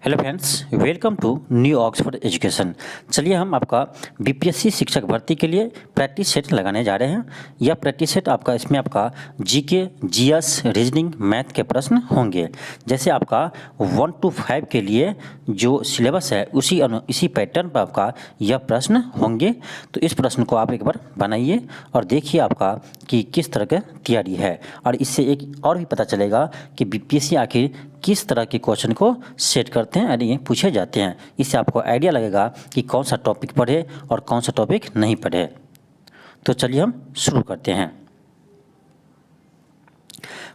Hello friends, welcome to New Oxford Education. चलिए हम आपका बीपीएससी शिक्षक भर्ती के लिए प्रैक्टिस सेट लगाने जा रहे हैं। यह प्रैक्टिस सेट आपका इसमें आपका जीके, जीएस, रीजनिंग, मैथ के प्रश्न होंगे। जैसे आपका 1 to 5 के लिए जो सिलेबस है इसी पैटर्न पर आपका यह प्रश्न होंगे। तो इस प्रश्न को आप एक बार बनाइए और देखिए आपका कि किस तरह की तैयारी है, और इससे एक और भी पता चलेगा कि बीपीएससी आखिर किस तरह के क्वेश्चन को सेट करते हैं यानी पूछे जाते हैं। इससे आपको आइडिया लगेगा कि कौन सा टॉपिक पढ़े और कौन सा टॉपिक नहीं पढ़े। तो चलिए हम शुरू करते हैं।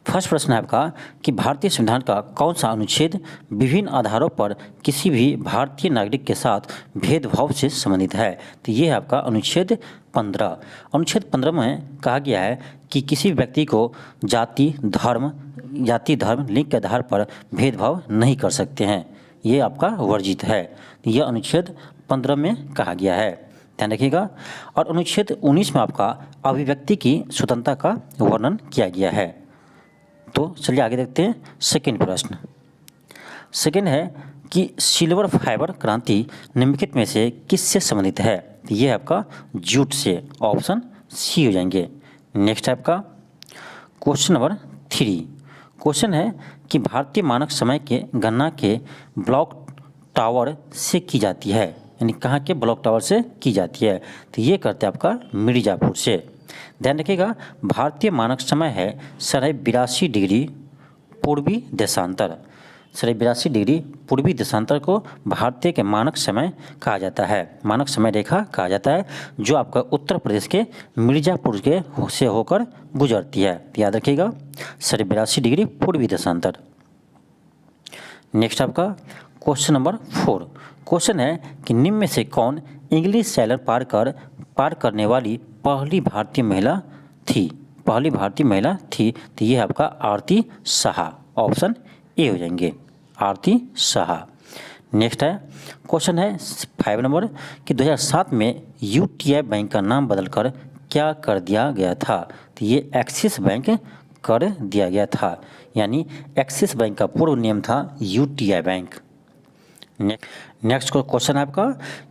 फर्स्ट प्रश्न है आपका कि भारतीय संविधान का कौन सा अनुच्छेद विभिन्न आधारों पर किसी भी भारतीय नागरिक के साथ भेदभाव से संबंधित है। तो ये है आपका अनुच्छेद 15। अनुच्छेद 15 में कहा गया है कि किसी व्यक्ति को जाति, धर्म, लिंग के आधार पर भेदभाव नहीं कर सकते हैं। ये आपका वर्जित है। यह अनुच्छेद 15 में कहा गया है, ध्यान रखिएगा। और अनुच्छेद 19 में आपका अभिव्यक्ति की स्वतंत्रता का वर्णन किया गया है। तो चलिए आगे देखते हैं सेकेंड प्रश्न। सेकेंड है कि सिल्वर फाइबर क्रांति निम्नलिखित में से किससे संबंधित है। तो ये है आपका जूट से, ऑप्शन सी हो जाएंगे। नेक्स्ट है आपका क्वेश्चन नंबर 3। क्वेश्चन है कि भारतीय मानक समय के गणना के ब्लॉक टावर से की जाती है, यानी कहाँ के ब्लॉक टावर से की जाती है। तो ये करते हैं आपका मिर्ज़ापुर से। ध्यान रखिएगा, भारतीय मानक समय है 82.5 डिग्री पूर्वी देशांतर। 82.5 डिग्री पूर्वी देशांतर को भारतीय के मानक समय कहा जाता है, मानक समय रेखा कहा जाता है, जो आपका उत्तर प्रदेश के मिर्ज़ापुर के से होकर गुजरती है। याद रखिएगा 82.5 डिग्री पूर्वी देशांतर। नेक्स्ट आपका क्वेश्चन नंबर 4। क्वेश्चन है कि निम्न में से कौन इंग्लिश चैनल पार करने वाली पहली भारतीय महिला थी। तो ये आपका आरती साहा, ऑप्शन ए हो जाएंगे, आरती साहा। नेक्स्ट है क्वेश्चन है 5 नंबर कि 2007 में यूटीआई बैंक का नाम बदलकर क्या कर दिया गया था। तो ये एक्सिस बैंक कर दिया गया था, यानी एक्सिस बैंक का पूर्व नाम था यूटीआई बैंक। नेक्स्ट क्वेश्चन है आपका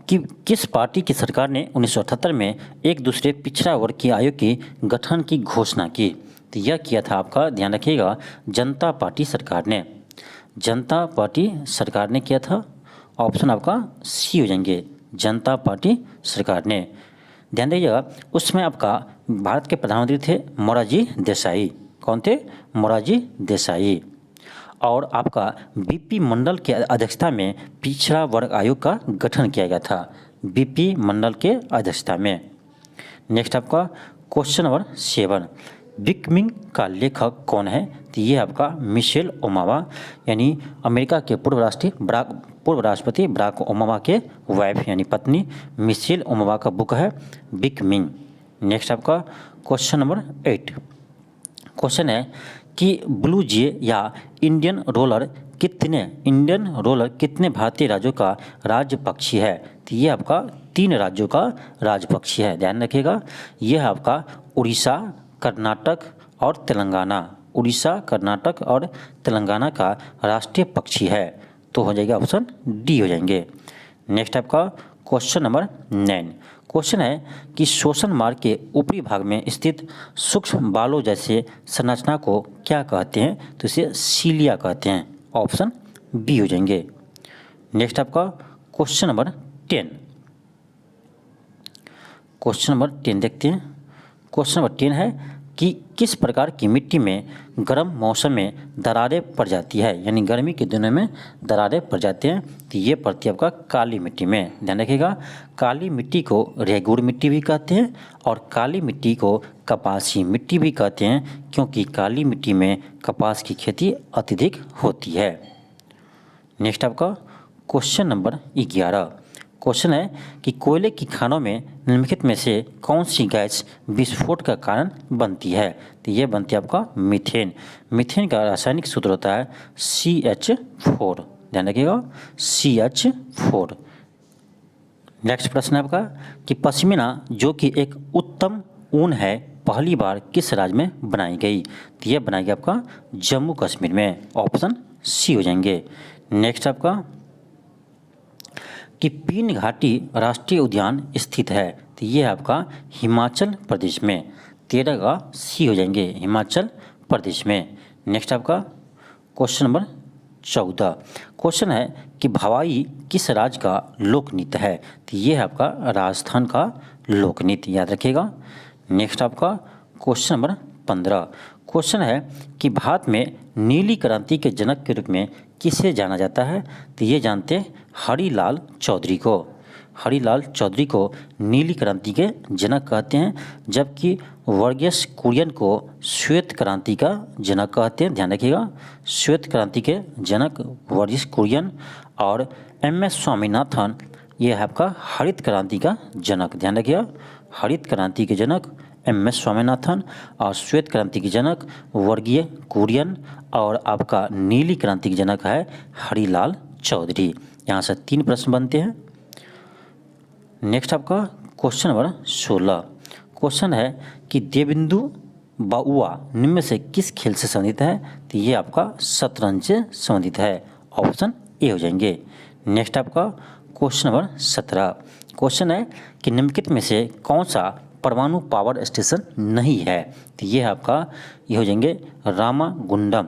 कि किस पार्टी की सरकार ने 1978 में एक दूसरे पिछड़ा वर्ग की आयोग के गठन की घोषणा की। तो यह किया था आपका, ध्यान रखिएगा, जनता पार्टी सरकार ने। जनता पार्टी सरकार ने किया था, ऑप्शन आपका सी हो जाएंगे, जनता पार्टी सरकार ने। ध्यान दीजिएगा, उसमें आपका भारत के प्रधानमंत्री थे मोरारजी देसाई। कौन थे? मोरारजी देसाई। और आपका बीपी मंडल के अध्यक्षता में पिछड़ा वर्ग आयोग का गठन किया गया था, बीपी मंडल के अध्यक्षता में। नेक्स्ट आपका क्वेश्चन नंबर 7। बिकमिंग का लेखक कौन है। तो ये आपका मिशेल ओबामा, यानी अमेरिका के पूर्व राष्ट्रपति बराक ओबामा के वाइफ यानी पत्नी मिशेल ओबामा का बुक है बिकमिंग। नेक्स्ट आपका क्वेश्चन नंबर 8। क्वेश्चन है कि ब्लू जे या इंडियन रोलर कितने भारतीय राज्यों का राज्य पक्षी है। तो ये आपका 3 राज्यों का राज्य पक्षी है, ध्यान रखिएगा। यह आपका उड़ीसा, कर्नाटक और तेलंगाना, उड़ीसा, कर्नाटक और तेलंगाना का राष्ट्रीय पक्षी है। तो हो जाएगा ऑप्शन डी हो जाएंगे। नेक्स्ट आपका क्वेश्चन नंबर 9। क्वेश्चन है कि श्वसन मार्ग के ऊपरी भाग में स्थित सूक्ष्म बालों जैसे संरचना को क्या कहते हैं। तो इसे सीलिया कहते हैं, ऑप्शन बी हो जाएंगे। नेक्स्ट आपका क्वेश्चन नंबर 10। क्वेश्चन नंबर 10 देखते हैं। क्वेश्चन नंबर 10 है कि किस प्रकार की मिट्टी में गर्म मौसम में दरारें पड़ जाती है, यानी गर्मी के दिनों में दरारें पड़ जाती हैं। तो ये पड़ती है आपका काली मिट्टी में, ध्यान रखिएगा। काली मिट्टी को रेगुड़ मिट्टी भी कहते हैं और काली मिट्टी को कपासी मिट्टी भी कहते हैं, क्योंकि काली मिट्टी में कपास की खेती अत्यधिक होती है। नेक्स्ट आपका क्वेश्चन नंबर 11। क्वेश्चन है कि कोयले की खानों में निम्नलिखित में से कौन सी गैस विस्फोट का कारण बनती है। तो ये बनती है आपका मीथेन। मीथेन का रासायनिक सूत्र होता है CH4, ध्यान रखिएगा CH4। नेक्स्ट प्रश्न है आपका कि पश्मीना जो कि एक उत्तम ऊन है पहली बार किस राज्य में बनाई गई। तो ये बनाई गई आपका जम्मू कश्मीर में, ऑप्शन सी हो जाएंगे। नेक्स्ट आपका कि पीन घाटी राष्ट्रीय उद्यान स्थित है? तो ये है आपका हिमाचल प्रदेश में। 13 का सी हो जाएंगे, हिमाचल प्रदेश में। नेक्स्ट आपका क्वेश्चन नंबर 14। क्वेश्चन है कि भवाई किस राज्य का लोक नृत्य है? तो ये है आपका राजस्थान का लोक नृत्य, याद रखिएगा। नेक्स्ट आपका क्वेश्चन नंबर 15। क्वेश्चन है कि भारत में नीली क्रांति के जनक के रूप में किसे जाना जाता है? तो ये जानते हैं हरिलाल चौधरी को। हरिलाल चौधरी को नीली क्रांति के जनक कहते हैं, जबकि वर्गीस कुरियन को श्वेत क्रांति का जनक कहते हैं। ध्यान रखिएगा, श्वेत क्रांति के जनक वर्गीस कुरियन, और एम.एस. स्वामीनाथन ये है आपका हरित क्रांति का जनक। ध्यान रखिएगा, हरित क्रांति के जनक एम.एस. स्वामीनाथन, और श्वेत क्रांति के जनक वर्गीय कुरियन, और आपका नीली क्रांति के जनक है हरिलाल चौधरी। यहाँ से 3 प्रश्न बनते हैं। नेक्स्ट आपका क्वेश्चन नंबर 16। क्वेश्चन है कि देवेंदु बाउआ निम्न में से किस खेल से संबंधित है? तो ये आपका शतरंज से संबंधित है, ऑप्शन ए हो जाएंगे। नेक्स्ट आपका क्वेश्चन नंबर 17। क्वेश्चन है कि निम्नलिखित में से कौन सा परमाणु पावर स्टेशन नहीं है? तो ये है आपका ये हो जाएंगे रामागुंडम,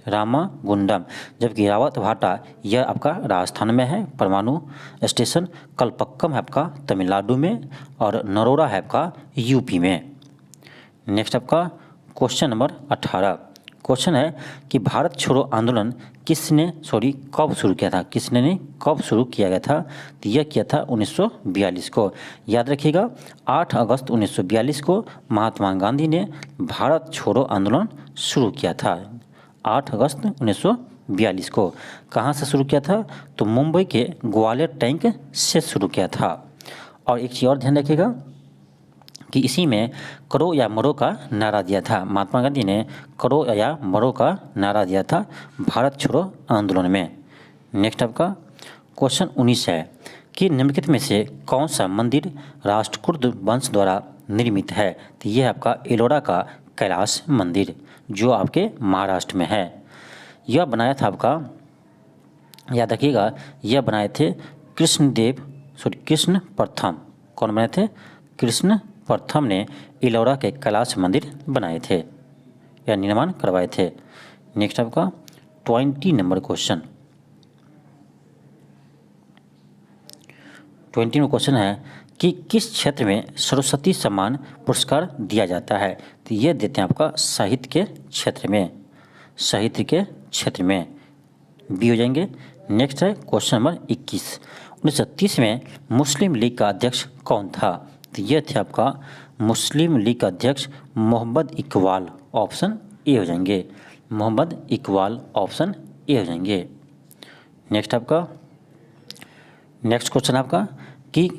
रामागुंडम, जबकि रावत भाटा यह आपका राजस्थान में है परमाणु स्टेशन। कलपक्कम है आपका तमिलनाडु में, और नरोरा है आपका यूपी में। नेक्स्ट आपका क्वेश्चन नंबर 18। क्वेश्चन है कि भारत छोड़ो आंदोलन कब शुरू किया था? किसने ने कब शुरू किया गया था? तो यह किया था 1942 को। याद रखिएगा, 8 अगस्त 1942 को महात्मा गांधी ने भारत छोड़ो आंदोलन शुरू किया था। 8 अगस्त 1942 को कहाँ से शुरू किया था? तो मुंबई के ग्वालियर टैंक से शुरू किया था। और एक चीज़ और ध्यान रखिएगा कि इसी में करो या मरो का नारा दिया था। महात्मा गांधी ने करो या मरो का नारा दिया था भारत छोड़ो आंदोलन में। नेक्स्ट आपका क्वेश्चन 19 है कि निम्नलिखित में से कौन सा मंदिर राष्ट्रकूट वंश द्वारा निर्मित है? तो यह आपका एलोरा का कैलाश मंदिर, जो आपके महाराष्ट्र में है। यह बनाया था आपका, याद रखिएगा, यह बनाए थे कृष्ण प्रथम। कौन बनाए थे? कृष्ण प्रथम ने एलोरा के कैलाश मंदिर बनाए थे या निर्माण करवाए थे। नेक्स्ट आपका 20 नंबर क्वेश्चन। 20 में क्वेश्चन है कि किस क्षेत्र में सरस्वती सम्मान पुरस्कार दिया जाता है? तो ये देते हैं आपका साहित्य के क्षेत्र में, साहित्य के क्षेत्र में, बी हो जाएंगे। नेक्स्ट है क्वेश्चन नंबर 21। 1930 में मुस्लिम लीग का अध्यक्ष कौन था? तो ये थे आपका मुस्लिम लीग का अध्यक्ष मोहम्मद इकबाल, ऑप्शन ए हो जाएंगे। मोहम्मद इकबाल ऑप्शन ए हो जाएंगे। नेक्स्ट आपका नेक्स्ट क्वेश्चन आपका कि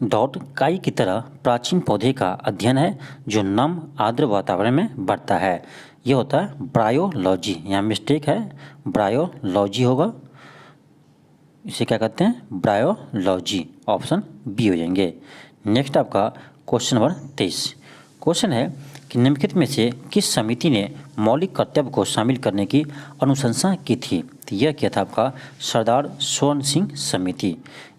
डॉट काई की तरह प्राचीन पौधे का अध्ययन है जो नम आर्द्र वातावरण में बढ़ता है। ये होता है ब्रायोलॉजी, यहाँ मिस्टेक है, ब्रायोलॉजी होगा, इसे क्या कहते हैं? ब्रायोलॉजी, ऑप्शन बी हो जाएंगे। नेक्स्ट आपका क्वेश्चन नंबर 23। क्वेश्चन है कि निम्नलिखित में से किस समिति ने मौलिक कर्तव्य को शामिल करने की अनुशंसा की थी? तो यह किया था आपका सरदार स्वर्ण सिंह समिति।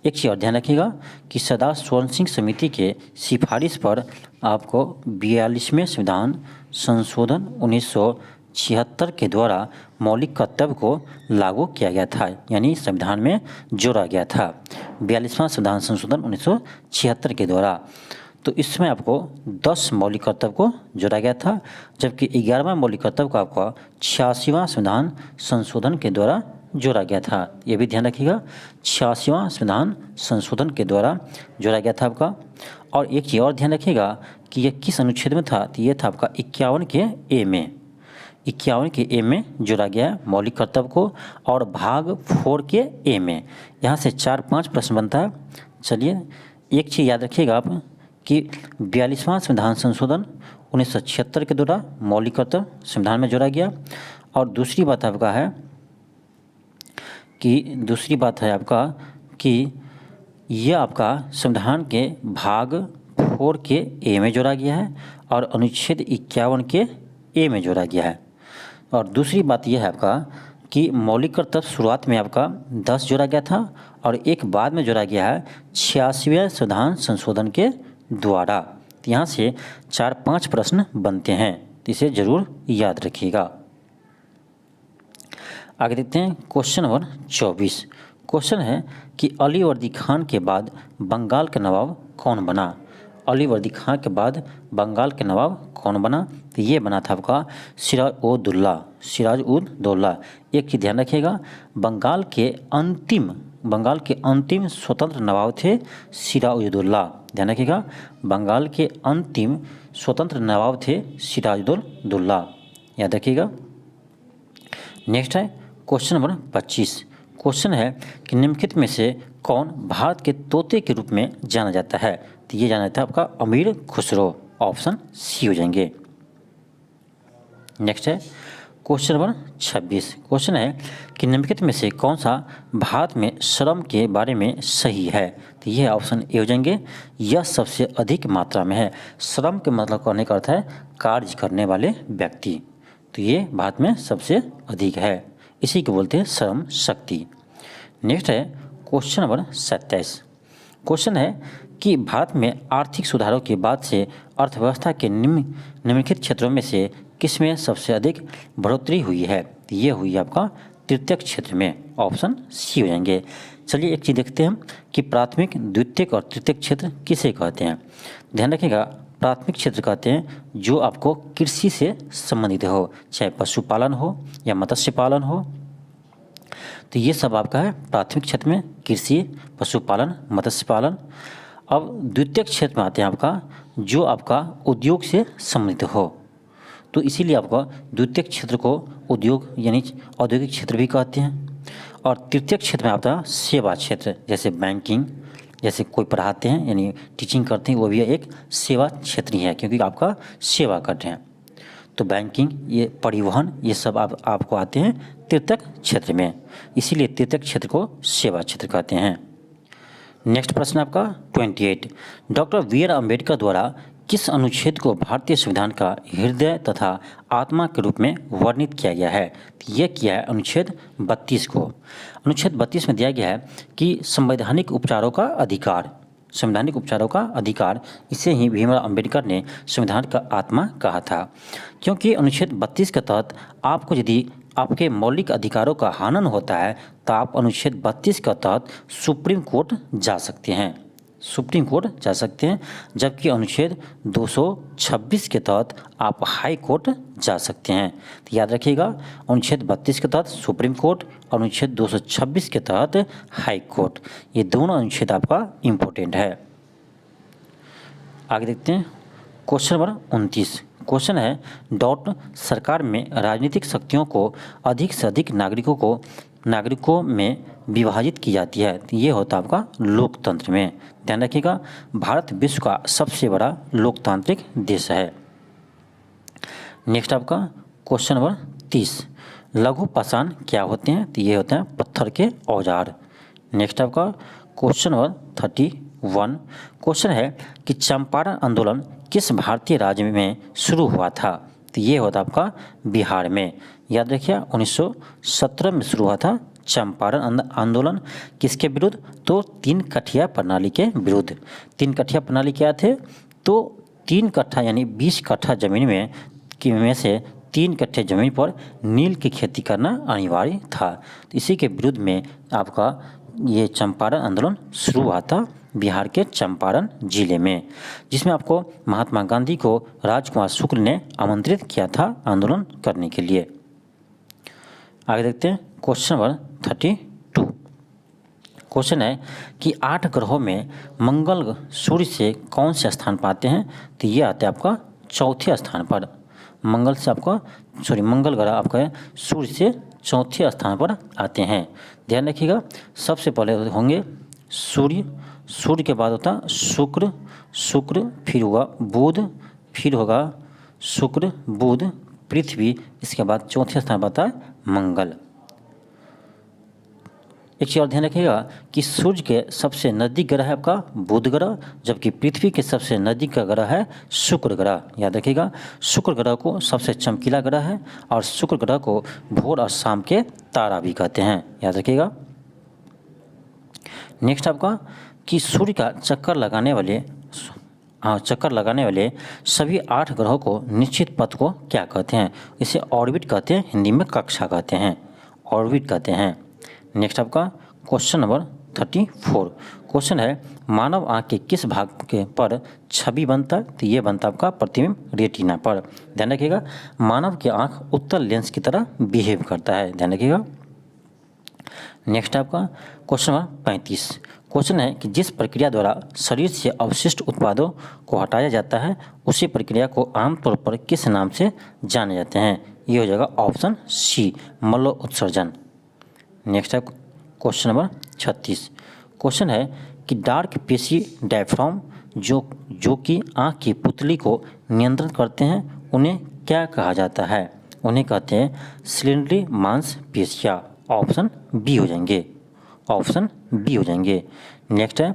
एक चीज़ और ध्यान रखिएगा कि सरदार स्वर्ण सिंह समिति के सिफारिश पर आपको 42वें संविधान संशोधन 1976 के द्वारा मौलिक कर्तव्य को लागू किया गया था, यानी संविधान में जोड़ा गया था 42वां संविधान संशोधन 1976 के द्वारा। तो इसमें आपको 10 मौलिक कर्तव्य को जोड़ा गया था, जबकि 11वां मौलिक कर्तव्य को आपका 86वां संविधान संशोधन के द्वारा जोड़ा गया था। ये भी ध्यान रखिएगा, 86वां संविधान संशोधन के द्वारा जोड़ा गया था आपका। और एक चीज़ और ध्यान रखिएगा कि यह किस अनुच्छेद में था? तो ये था आपका 51 के ए में, 51 के ए में जोड़ा गया मौलिक कर्तव्य को, और भाग 4 के ए में। यहाँ से 4-5 प्रश्न बनता है। चलिए एक चीज़ याद रखिएगा आप कि 42वां संविधान संशोधन 1976 के द्वारा मौलिक कर्तव्य संविधान में जोड़ा गया। और दूसरी बात है आपका कि यह आपका संविधान के भाग 4 के ए में जोड़ा गया है और अनुच्छेद 51 के ए में जोड़ा गया है। और दूसरी बात यह है आपका कि मौलिक कर तत्व शुरुआत में आपका 10 जोड़ा गया था और एक बाद में जोड़ा गया है 86वें संविधान संशोधन के द्वारा। तो यहाँ से 4-5 प्रश्न बनते हैं, तो इसे जरूर याद रखिएगा। आगे देखते हैं क्वेश्चन नंबर 24। क्वेश्चन है कि अलीवर्दी खान के बाद बंगाल का नवाब कौन बना। अलीवर्दी खान के बाद बंगाल के नवाब कौन बना, तो ये बना था आपका सिराज-उद-दौला। एक चीज़ ध्यान रखिएगा, बंगाल के अंतिम स्वतंत्र नवाब थे सिराज-उद-दौला। ध्यान रखिएगा, बंगाल के अंतिम स्वतंत्र नवाब थे सिराज-उद-दौला, याद रखिएगा। नेक्स्ट है क्वेश्चन नंबर 25। क्वेश्चन है कि निम्नलिखित में से कौन भारत के तोते के रूप में जाना जाता है, तो ये जाना जाता है आपका अमीर खुसरो। ऑप्शन सी हो जाएंगे। नेक्स्ट है क्वेश्चन नंबर 26। क्वेश्चन है कि निम्नलिखित में से कौन सा भारत में श्रम के बारे में सही है, तो ये ऑप्शन ए हो जाएंगे। यह सबसे अधिक मात्रा में है। श्रम के मतलब करने का अर्थ है कार्य करने वाले व्यक्ति, तो ये भारत में सबसे अधिक है, इसी को बोलते हैं श्रम शक्ति। नेक्स्ट है क्वेश्चन नंबर 27। क्वेश्चन है कि भारत में आर्थिक सुधारों के बाद से अर्थव्यवस्था के निम्नलिखित क्षेत्रों में से किसमें सबसे अधिक बढ़ोतरी हुई है, तो ये हुई आपका तृतीयक क्षेत्र में। ऑप्शन सी हो जाएंगे। चलिए एक चीज़ देखते हैं कि प्राथमिक, द्वितीयक और तृतीयक क्षेत्र किसे कहते हैं। ध्यान रखिएगा, प्राथमिक क्षेत्र कहते हैं जो आपको कृषि से संबंधित हो, चाहे पशुपालन हो या मत्स्य पालन हो, तो ये सब आपका है प्राथमिक क्षेत्र में, कृषि, पशुपालन, मत्स्य पालन। अब द्वितीयक क्षेत्र में आते हैं आपका जो आपका उद्योग से संबंधित हो, तो इसीलिए आपका द्वितीयक क्षेत्र को उद्योग यानी औद्योगिक क्षेत्र भी कहते हैं। और तृतीयक क्षेत्र में आता है सेवा क्षेत्र, जैसे बैंकिंग, जैसे कोई पढ़ाते हैं यानी टीचिंग करते हैं, वो भी एक सेवा क्षेत्र ही है क्योंकि आपका सेवा कर रहे हैं। तो बैंकिंग, ये परिवहन, ये सब आपको आते हैं तृतीयक क्षेत्र में, इसीलिए तृतीयक क्षेत्र को सेवा क्षेत्र कहते हैं। नेक्स्ट प्रश्न आपका 28। Doctor B R. अम्बेडकर द्वारा किस अनुच्छेद को भारतीय संविधान का हृदय तथा आत्मा के रूप में वर्णित किया गया है, यह किया है अनुच्छेद 32 को। अनुच्छेद 32 में दिया गया है कि संवैधानिक उपचारों का अधिकार, संवैधानिक उपचारों का अधिकार, इसे ही भीमराव अम्बेडकर ने संविधान का आत्मा कहा था। क्योंकि अनुच्छेद 32 के तहत आपको यदि आपके मौलिक अधिकारों का हनन होता है तो आप अनुच्छेद 32 के तहत सुप्रीम कोर्ट जा सकते हैं, सुप्रीम कोर्ट जा सकते हैं, जबकि अनुच्छेद 226 के तहत आप हाई कोर्ट जा सकते हैं। तो याद रखिएगा, अनुच्छेद 32 के तहत सुप्रीम कोर्ट, अनुच्छेद 226 के तहत हाई कोर्ट, ये दोनों अनुच्छेद आपका इम्पोर्टेंट है। आगे देखते हैं क्वेश्चन नंबर 29। क्वेश्चन है डॉट सरकार में राजनीतिक शक्तियों को अधिक से अधिक नागरिकों में विभाजित की जाती है, तो ये होता है आपका लोकतंत्र में। ध्यान रखिएगा, भारत विश्व का सबसे बड़ा लोकतांत्रिक देश है। नेक्स्ट आपका क्वेश्चन नंबर 30। लघु पाषाण क्या होते हैं, तो ये होते हैं पत्थर के औजार। नेक्स्ट आपका क्वेश्चन नंबर 31। क्वेश्चन है कि चंपारण आंदोलन किस भारतीय राज्य में शुरू हुआ था, तो ये होता आपका बिहार में। याद रखिए 1917 में शुरू हुआ था चंपारण आंदोलन। किसके विरुद्ध, तो 3 कठिया प्रणाली के विरुद्ध। 3 कठिया प्रणाली क्या थे, तो 3 कट्ठा यानी 20 कट्ठा जमीन में से 3 कट्ठे जमीन पर नील की खेती करना अनिवार्य था। तो इसी के विरुद्ध में आपका ये चंपारण आंदोलन शुरू हुआ था बिहार के चंपारण जिले में, जिसमें आपको महात्मा गांधी को राजकुमार शुक्ल ने आमंत्रित किया था आंदोलन करने के लिए। आगे देखते हैं क्वेश्चन नंबर 32। क्वेश्चन है कि 8 ग्रहों में मंगल सूर्य से कौन से स्थान पर आते हैं, तो ये आते हैं आपका चौथे स्थान पर। मंगल ग्रह आपका सूर्य से चौथे स्थान पर आते हैं। ध्यान रखिएगा, सबसे पहले होंगे सूर्य के बाद होता शुक्र, फिर होगा बुध, फिर होगा शुक्र, बुध, पृथ्वी, इसके बाद चौथे स्थान पर आता है मंगल। एक चीज़ और ध्यान रखिएगा कि सूर्य के सबसे नज़दीक ग्रह है आपका बुध ग्रह, जबकि पृथ्वी के सबसे नज़दीक का ग्रह है शुक्र ग्रह। याद रखिएगा, शुक्र ग्रह को सबसे चमकीला ग्रह है और शुक्र ग्रह को भोर और शाम के तारा भी कहते हैं। याद रखिएगा। नेक्स्ट आपका कि सूर्य का चक्कर लगाने वाले सभी 8 ग्रहों को निश्चित पथ को क्या कहते हैं? इसे ऑर्बिट कहते हैं, हिंदी में कक्षा कहते हैं, ऑर्बिट कहते हैं। नेक्स्ट आपका क्वेश्चन नंबर 34 क्वेश्चन है, मानव आँख के किस भाग के पर छवि बनता है? तो ये बनता है आपका प्रतिबिंब रेटिना पर। ध्यान रखिएगा, मानव की आँख उत्तल लेंस की तरह बिहेव करता है। ध्यान रखिएगा। नेक्स्ट आपका क्वेश्चन नंबर 35 क्वेश्चन है कि जिस प्रक्रिया द्वारा शरीर से अवशिष्ट उत्पादों को हटाया जाता है उसी प्रक्रिया को आमतौर पर किस नाम से जाने जाते हैं? ये हो जाएगा ऑप्शन सी, मलो उत्सर्जन। नेक्स्ट है क्वेश्चन नंबर 36 क्वेश्चन है कि डार्क पेशी डायफ्राम जो कि आँख की पुतली को नियंत्रण करते हैं उन्हें क्या कहा जाता है? उन्हें कहते हैं सिलेंडरी मांसपेशियाँ। ऑप्शन बी हो जाएंगे, ऑप्शन बी हो जाएंगे। नेक्स्ट है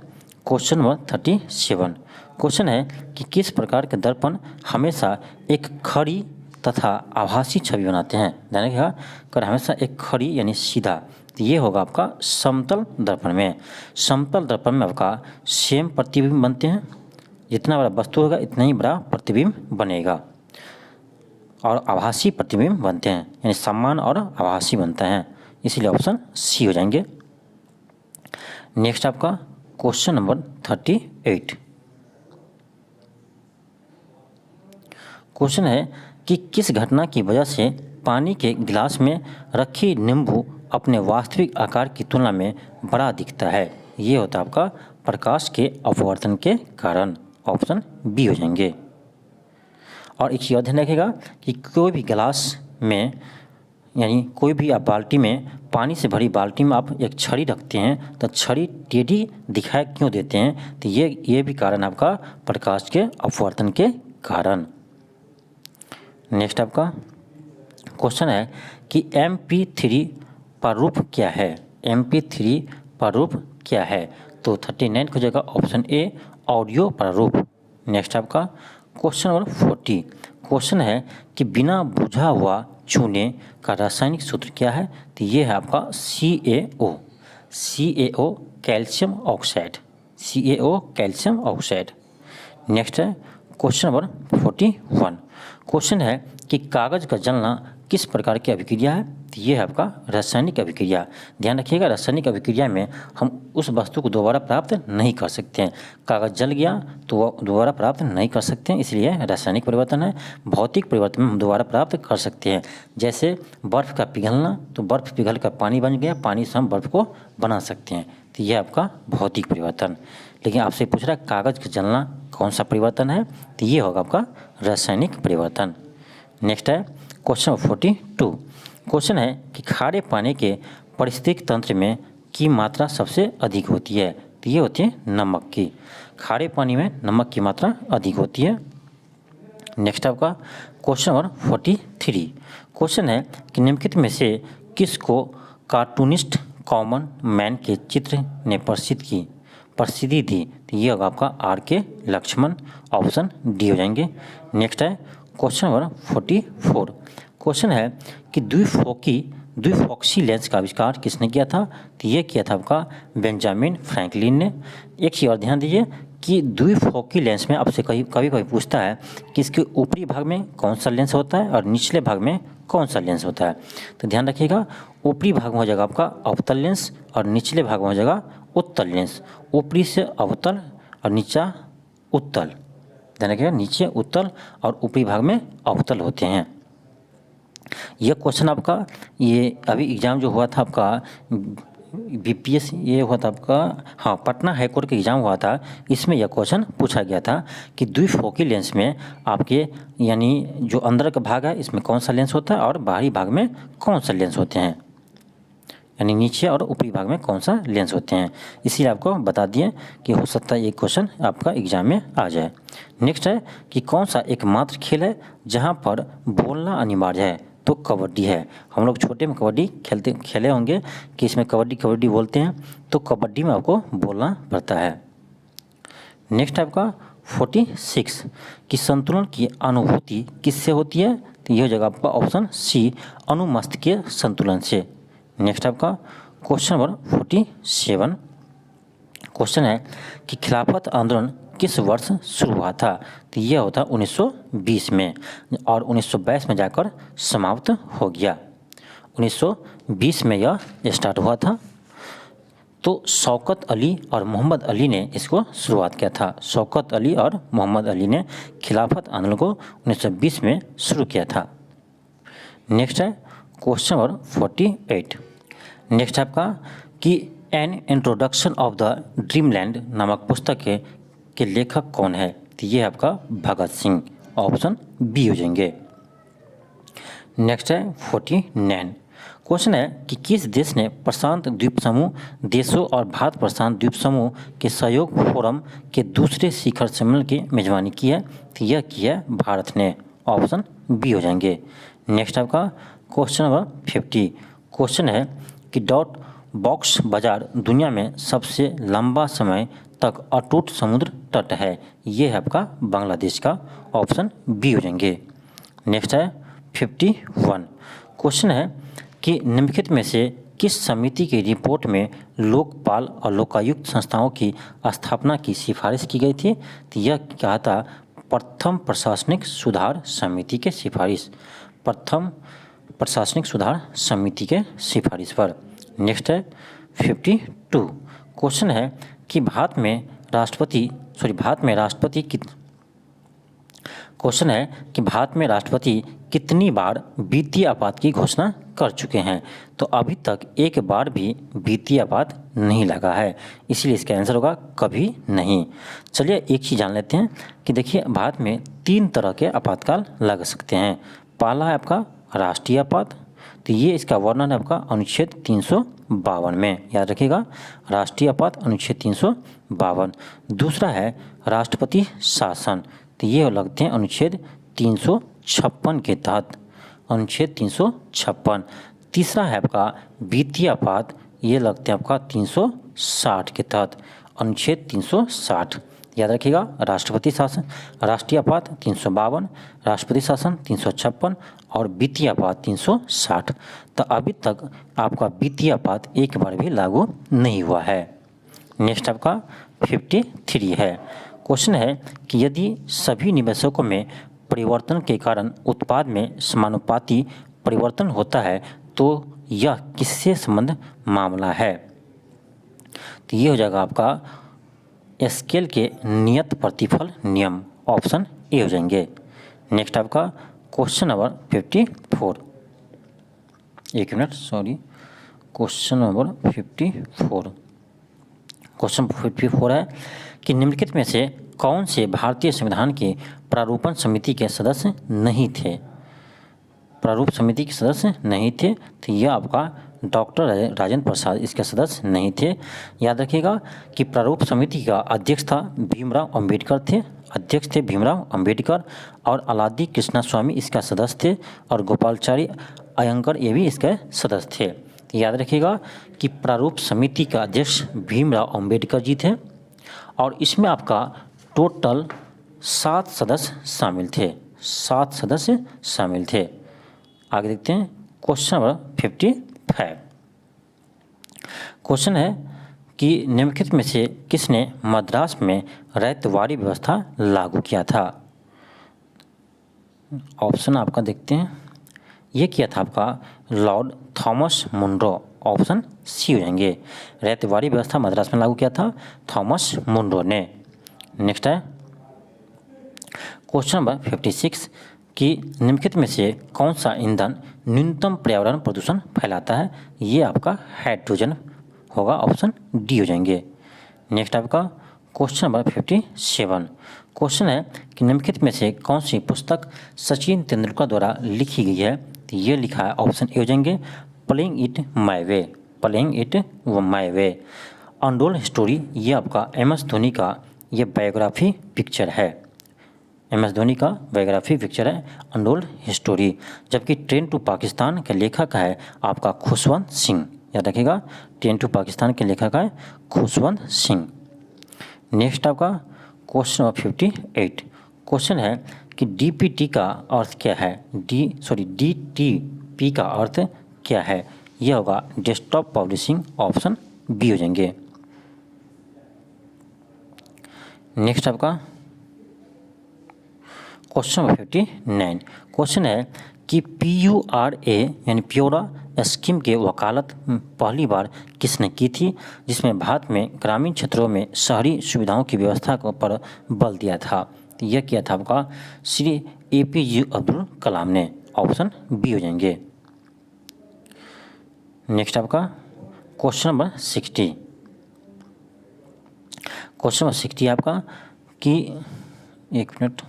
क्वेश्चन नंबर 37 क्वेश्चन है कि किस प्रकार के दर्पण हमेशा एक खड़ी तथा आभासी छवि बनाते हैं? ध्यान रखिएगा, अगर हमेशा एक खड़ी यानी सीधा, तो ये होगा आपका समतल दर्पण में। समतल दर्पण में आपका सेम प्रतिबिंब बनते हैं, जितना बड़ा वस्तु होगा इतना ही बड़ा प्रतिबिंब बनेगा, और आभासी प्रतिबिंब बनते हैं, यानी समान और आभासी बनता है, इसलिए ऑप्शन सी हो जाएंगे। नेक्स्ट आपका क्वेश्चन नंबर 38 क्वेश्चन है कि किस घटना की वजह से पानी के गिलास में रखी नींबू अपने वास्तविक आकार की तुलना में बड़ा दिखता है? ये होता है आपका प्रकाश के अपवर्तन के कारण। ऑप्शन बी हो जाएंगे। और एक चीज़ और ध्यान रखिएगा कि कोई भी गिलास में यानी कोई भी आप बाल्टी में, पानी से भरी बाल्टी में आप एक छड़ी रखते हैं तो छड़ी टेढ़ी दिखाई क्यों देते हैं? तो ये भी कारण आपका प्रकाश के अपवर्तन के कारण। नेक्स्ट आपका क्वेश्चन है कि MP3 प्रारूप क्या है? MP3 प्रारूप क्या है? तो 39 हो जाएगा ऑप्शन ए, ऑडियो प्रारूप। नेक्स्ट आपका क्वेश्चन नंबर 40 क्वेश्चन है कि बिना बुझा हुआ चूने का रासायनिक सूत्र क्या है? तो ये है आपका CaO calcium oxide, CaO calcium oxide. Next है क्वेश्चन नंबर 41 क्वेश्चन है कि कागज़ का जलना किस प्रकार की अभिक्रिया है? तो ये है आपका रासायनिक अभिक्रिया। ध्यान रखिएगा, रासायनिक अभिक्रिया में हम उस वस्तु को दोबारा प्राप्त नहीं कर सकते हैं। कागज़ जल गया तो वह दोबारा प्राप्त नहीं कर सकते हैं, इसलिए रासायनिक परिवर्तन है। भौतिक परिवर्तन में हम दोबारा प्राप्त कर सकते हैं, जैसे बर्फ़ का पिघलना, तो बर्फ़ पिघल कर पानी बन गया, पानी से हम बर्फ़ को बना सकते हैं, तो यह आपका भौतिक परिवर्तन। लेकिन आपसे पूछ रहा है कागज़ का जलना कौन सा परिवर्तन है? तो ये होगा आपका रासायनिक परिवर्तन। नेक्स्ट है क्वेश्चन 42 क्वेश्चन है कि खारे पानी के पारिस्थितिक तंत्र में की मात्रा सबसे अधिक होती है? तो ये होती है नमक की। खारे पानी में नमक की मात्रा अधिक होती है। नेक्स्ट आपका क्वेश्चन नंबर 43 क्वेश्चन है कि निम्नलिखित में से किसको कार्टूनिस्ट कॉमन मैन के चित्र ने प्रसिद्धि दी? तो ये होगा आपका RK लक्ष्मण। ऑप्शन डी हो जाएंगे। नेक्स्ट है क्वेश्चन नंबर 44 क्वेश्चन है कि द्विफोक्सी लेंस का आविष्कार किसने किया था? तो ये किया था आपका बेंजामिन फ्रैंकलिन ने। एक चीज़ और ध्यान दीजिए कि द्विफोकी लेंस में आपसे कभी पूछता है कि इसके ऊपरी भाग में कौन सा लेंस होता है और निचले भाग में कौन सा लेंस होता है। तो ध्यान रखिएगा, ऊपरी भाग में हो जाएगा आपका अवतल लेंस और निचले भाग में हो जाएगा उत्तल लेंस। ऊपरी से अवतल और नीचा उत्तल। ध्यान रखिएगा, नीचे उत्तल और ऊपरी भाग में अवतल होते हैं। यह क्वेश्चन आपका ये अभी एग्ज़ाम जो हुआ था आपका BPS, ये हुआ था आपका पटना हाईकोर्ट का एग्ज़ाम हुआ था, इसमें यह क्वेश्चन पूछा गया था कि द्विफोकी लेंस में आपके यानी जो अंदर का भाग है इसमें कौन सा लेंस होता है और बाहरी भाग में कौन सा लेंस होते हैं, यानी नीचे और ऊपरी भाग में कौन सा लेंस होते हैं। इसीलिए आपको बता दिए कि हो सकता है ये क्वेश्चन आपका एग्जाम में आ जाए। नेक्स्ट है कि कौन सा एकमात्र खेल है जहाँ पर बोलना अनिवार्य है? तो कबड्डी है। हम लोग छोटे में कबड्डी खेले होंगे कि इसमें कबड्डी कबड्डी बोलते हैं, तो कबड्डी में आपको बोलना पड़ता है। नेक्स्ट आपका 46 कि संतुलन की अनुभूति किससे होती है? तो यह हो जाएगा आपका ऑप्शन सी, अनुमस्तिष्कीय संतुलन से। नेक्स्ट आपका क्वेश्चन नंबर 47 क्वेश्चन है कि खिलाफत आंदोलन किस वर्ष शुरू हुआ था? तो यह होता 1920 में और 1922 में जाकर समाप्त हो गया। 1920 में यह स्टार्ट हुआ था। तो शौकत अली और मोहम्मद अली ने इसको शुरुआत किया था। शौकत अली और मोहम्मद अली ने खिलाफत आंदोलन को 1920 में शुरू किया था। नेक्स्ट है क्वेश्चन नंबर 48। नेक्स्ट आपका कि an introduction of the dreamland नामक पुस्तक के लेखक कौन है? तो ये आपका भगत सिंह, ऑप्शन बी हो जाएंगे। नेक्स्ट है 49 क्वेश्चन है कि किस देश ने प्रशांत द्वीप समूह देशों और भारत प्रशांत द्वीप समूह के सहयोग फोरम के दूसरे शिखर सम्मेलन की मेजबानी की है? तो यह की है भारत ने, ऑप्शन बी हो जाएंगे। नेक्स्ट आपका क्वेश्चन नंबर 50 क्वेश्चन है कि डॉट बॉक्स बाजार दुनिया में सबसे लंबा समय तक अटूट समुद्र तट है? ये है आपका बांग्लादेश का, ऑप्शन बी हो जाएंगे। नेक्स्ट है 51 क्वेश्चन है कि निम्नलिखित में से किस समिति की रिपोर्ट में लोकपाल और लोकायुक्त संस्थाओं की स्थापना की सिफारिश की गई थी? तो यह क्या था? प्रथम प्रशासनिक सुधार समिति के सिफारिश, प्रथम प्रशासनिक सुधार समिति के सिफारिश पर। नेक्स्ट है 52 क्वेश्चन है कि भारत में राष्ट्रपति कितनी बार वित्तीय आपात की घोषणा कर चुके हैं? तो अभी तक एक बार भी वित्तीय आपात नहीं लगा है, इसलिए इसका आंसर होगा कभी नहीं। चलिए एक चीज़ जान लेते हैं कि देखिए भारत में 3 तरह के आपातकाल लग सकते हैं। पहला है आपका राष्ट्रीय आपात, तो ये इसका वर्णन है आपका अनुच्छेद 352 में, याद रखिएगा, राष्ट्रीय आपात अनुच्छेद 352। दूसरा है राष्ट्रपति शासन, तो ये लगते हैं अनुच्छेद 356 के तहत, अनुच्छेद 356। तीसरा है आपका वित्तीय आपात, ये लगते हैं आपका 360 के तहत, अनुच्छेद 360, याद रखिएगा। राष्ट्रपति शासन, राष्ट्रीय आपात 352, राष्ट्रपति शासन 356 और वित्तीय आपात 360। तो अभी तक आपका वित्तीय आपात एक बार भी लागू नहीं हुआ है। नेक्स्ट आपका 53 है क्वेश्चन है कि यदि सभी निवेशकों में परिवर्तन के कारण उत्पाद में समानुपाती परिवर्तन होता है तो यह किससे संबंध मामला है? तो ये हो जाएगा आपका स्केल के नियत प्रतिफल नियम, ऑप्शन ए हो जाएंगे। नेक्स्ट आपका क्वेश्चन नंबर 54, एक minute sorry, question number 54, question 54 है कि निम्नलिखित में से कौन से भारतीय संविधान के प्रारूपण समिति के सदस्य नहीं थे? प्रारूप समिति के सदस्य नहीं थे, तो यह आपका डॉक्टर राजेंद्र प्रसाद इसके सदस्य नहीं थे। याद रखिएगा कि प्रारूप समिति का अध्यक्ष था भीमराव अंबेडकर थे, अध्यक्ष थे भीमराव अंबेडकर, और अलादी कृष्णा स्वामी इसका सदस्य थे, और गोपालचारी अयंगर ये भी इसके सदस्य थे। याद रखिएगा कि प्रारूप समिति का अध्यक्ष भीमराव अंबेडकर जी थे, और इसमें आपका टोटल 7 सदस्य शामिल थे, 7 सदस्य शामिल थे। आगे देखते हैं क्वेश्चन नंबर 55। क्वेश्चन है कि निम्नलिखित में से किसने मद्रास में रैयतवाड़ी व्यवस्था लागू किया था? ऑप्शन आपका देखते हैं, ये किया था आपका Lord Thomas Munro, option C हो जाएंगे। रैयतवाड़ी व्यवस्था मद्रास में लागू किया था थॉमस मुनरो ने। नेक्स्ट है क्वेश्चन नंबर 56 कि निम्नलिखित में से कौन सा ईंधन न्यूनतम पर्यावरण प्रदूषण फैलाता है? ये आपका हाइड्रोजन होगा, ऑप्शन डी हो जाएंगे। नेक्स्ट आपका क्वेश्चन नंबर 57, क्वेश्चन है कि निम्नलिखित में से कौन सी पुस्तक सचिन तेंदुलकर द्वारा लिखी गई है? तो ये लिखा है, ऑप्शन ए हो जाएंगे, playing it my way, playing it my way. Untold story, ये आपका MS धोनी का ये बायोग्राफी पिक्चर है, MS धोनी का बायोग्राफी पिक्चर है अनटोल्ड हिस्टोरी, जबकि ट्रेन टू पाकिस्तान के लेखक है आपका खुशवंत सिंह। याद रखिएगा, ट्रेन टू पाकिस्तान के लेखक है खुशवंत सिंह। नेक्स्ट आपका क्वेश्चन नंबर 58 क्वेश्चन है कि DPT का अर्थ क्या है। DTP का अर्थ क्या है। यह होगा डेस्कटॉप पब्लिशिंग, ऑप्शन बी हो जाएंगे। नेक्स्ट आपका क्वेश्चन नंबर 59 क्वेश्चन है कि PURA यानी प्योरा स्कीम के वकालत पहली बार किसने की थी, जिसमें भारत में ग्रामीण क्षेत्रों में शहरी सुविधाओं की व्यवस्था पर बल दिया था। तो यह किया था आपका श्री APJ अब्दुल कलाम ने, ऑप्शन बी हो जाएंगे। नेक्स्ट आपका क्वेश्चन नंबर 60 क्वेश्चन नंबर 60 आपका कि एक मिनट,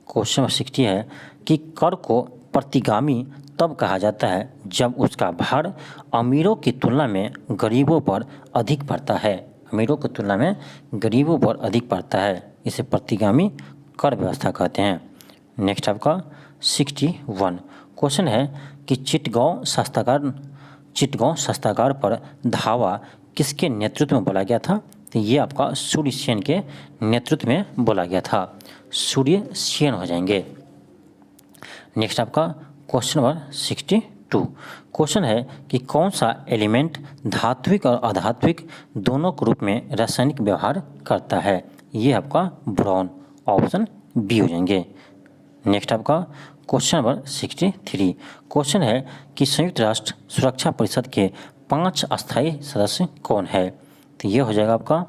क्वेश्चन नंबर 60 है कि कर को प्रतिगामी तब कहा जाता है जब उसका भार अमीरों की तुलना में गरीबों पर अधिक पड़ता है। अमीरों की तुलना में गरीबों पर अधिक पड़ता है, इसे प्रतिगामी कर व्यवस्था कहते हैं। नेक्स्ट आपका 61 क्वेश्चन है कि चिटगांव शस्त्रागार पर धावा किसके नेतृत्व में बोला गया था। तो ये आपका सूर्य सेन के नेतृत्व में बोला गया था, सूर्य सेन हो जाएंगे। नेक्स्ट आपका क्वेश्चन नंबर 62 क्वेश्चन है कि कौन सा एलिमेंट धात्विक और अधात्विक दोनों के रूप में रासायनिक व्यवहार करता है। ये आपका बोरॉन, ऑप्शन बी हो जाएंगे। नेक्स्ट आपका क्वेश्चन नंबर 63 क्वेश्चन है कि संयुक्त राष्ट्र सुरक्षा परिषद के 5 अस्थायी सदस्य कौन है। तो ये हो जाएगा आपका,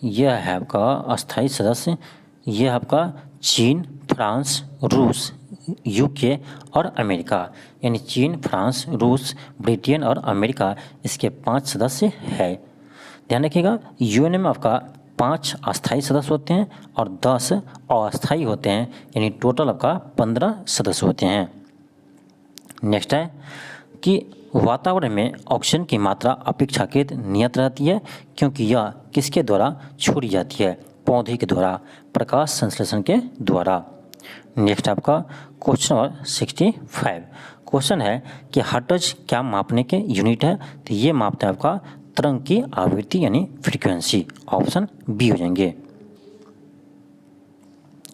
यह है आपका अस्थायी सदस्य, यह आपका चीन, फ्रांस, रूस, UK और अमेरिका, यानी चीन, फ्रांस, रूस, ब्रिटेन और अमेरिका इसके 5 सदस्य है। ध्यान रखिएगा, UN में आपका 5 अस्थायी सदस्य होते हैं और 10 अस्थायी होते हैं, यानी टोटल आपका 15 सदस्य होते हैं। नेक्स्ट है कि वातावरण में ऑक्सीजन की मात्रा अपेक्षाकृत नियत रहती है क्योंकि यह किसके द्वारा छोड़ी जाती है। पौधे के द्वारा, प्रकाश संश्लेषण के द्वारा। नेक्स्ट आपका क्वेश्चन नंबर 65 क्वेश्चन है कि हर्ट्ज क्या मापने के यूनिट है। तो ये मापता है आपका तरंग की आवृत्ति यानी फ्रीक्वेंसी, ऑप्शन बी हो जाएंगे।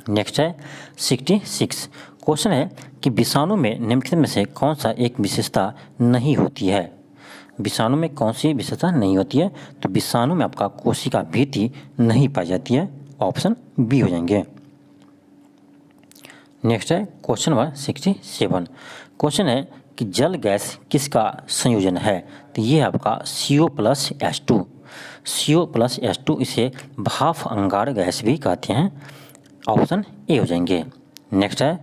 नेक्स्ट है 66 क्वेश्चन है कि विषाणु में निम्नलिखित में से कौन सा एक विशेषता नहीं होती है। विषाणु में कौन सी विशेषता नहीं होती है। तो विषाणु में आपका कोशिका भित्ति नहीं पाई जाती है, ऑप्शन बी हो जाएंगे। नेक्स्ट है क्वेश्चन नंबर 67 क्वेश्चन है कि जल गैस किसका संयोजन है। तो ये आपका CO+H2, CO+H2 इसे भाप अंगार गैस भी कहते हैं, ऑप्शन ए हो जाएंगे। नेक्स्ट है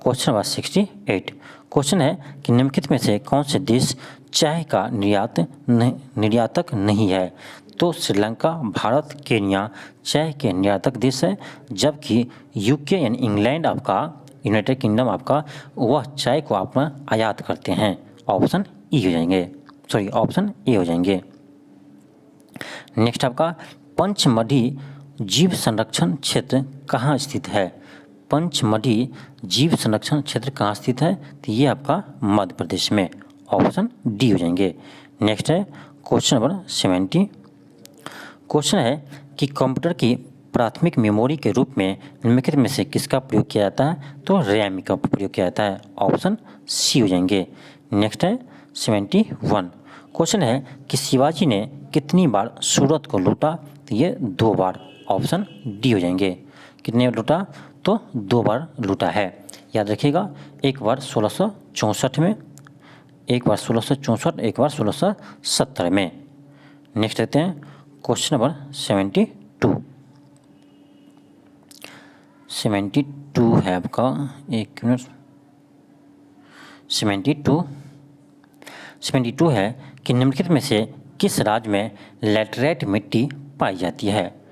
क्वेश्चन नंबर 68 क्वेश्चन है कि निम्नलिखित में से कौन से देश चाय का निर्यातक नहीं है। तो श्रीलंका, भारत, केन्या चाय के निर्यातक देश है, जबकि UK यानी इंग्लैंड आपका, यूनाइटेड किंगडम आपका, वह चाय को अपना आयात करते हैं, ऑप्शन ई हो जाएंगे, ऑप्शन ए हो जाएंगे। नेक्स्ट आपका पंचमढ़ी जीव संरक्षण क्षेत्र कहाँ स्थित है। पंचमढ़ी जीव संरक्षण क्षेत्र कहाँ स्थित है। तो ये आपका मध्य प्रदेश में, ऑप्शन डी हो जाएंगे। नेक्स्ट है क्वेश्चन नंबर 70 क्वेश्चन है कि कंप्यूटर की प्राथमिक मेमोरी के रूप में निम्नलिखित में से किसका प्रयोग किया जाता है। तो रैम का प्रयोग किया जाता है, ऑप्शन सी हो जाएंगे। नेक्स्ट है 71 क्वेश्चन है कि शिवाजी ने कितनी बार सूरत को लूटा। तो ये 2 बार, ऑप्शन डी हो जाएंगे। कितने बार लूटा। तो 2 बार लूटा है। याद रखिएगा, एक बार 1664 में, एक बार 1664, एक बार 1670 में। नेक्स्ट लेते हैं क्वेश्चन नंबर 72 है आपका, एक मिनट, 72 है कि निम्नलिखित में से किस राज्य में लैटेराइट मिट्टी पाई जाती है।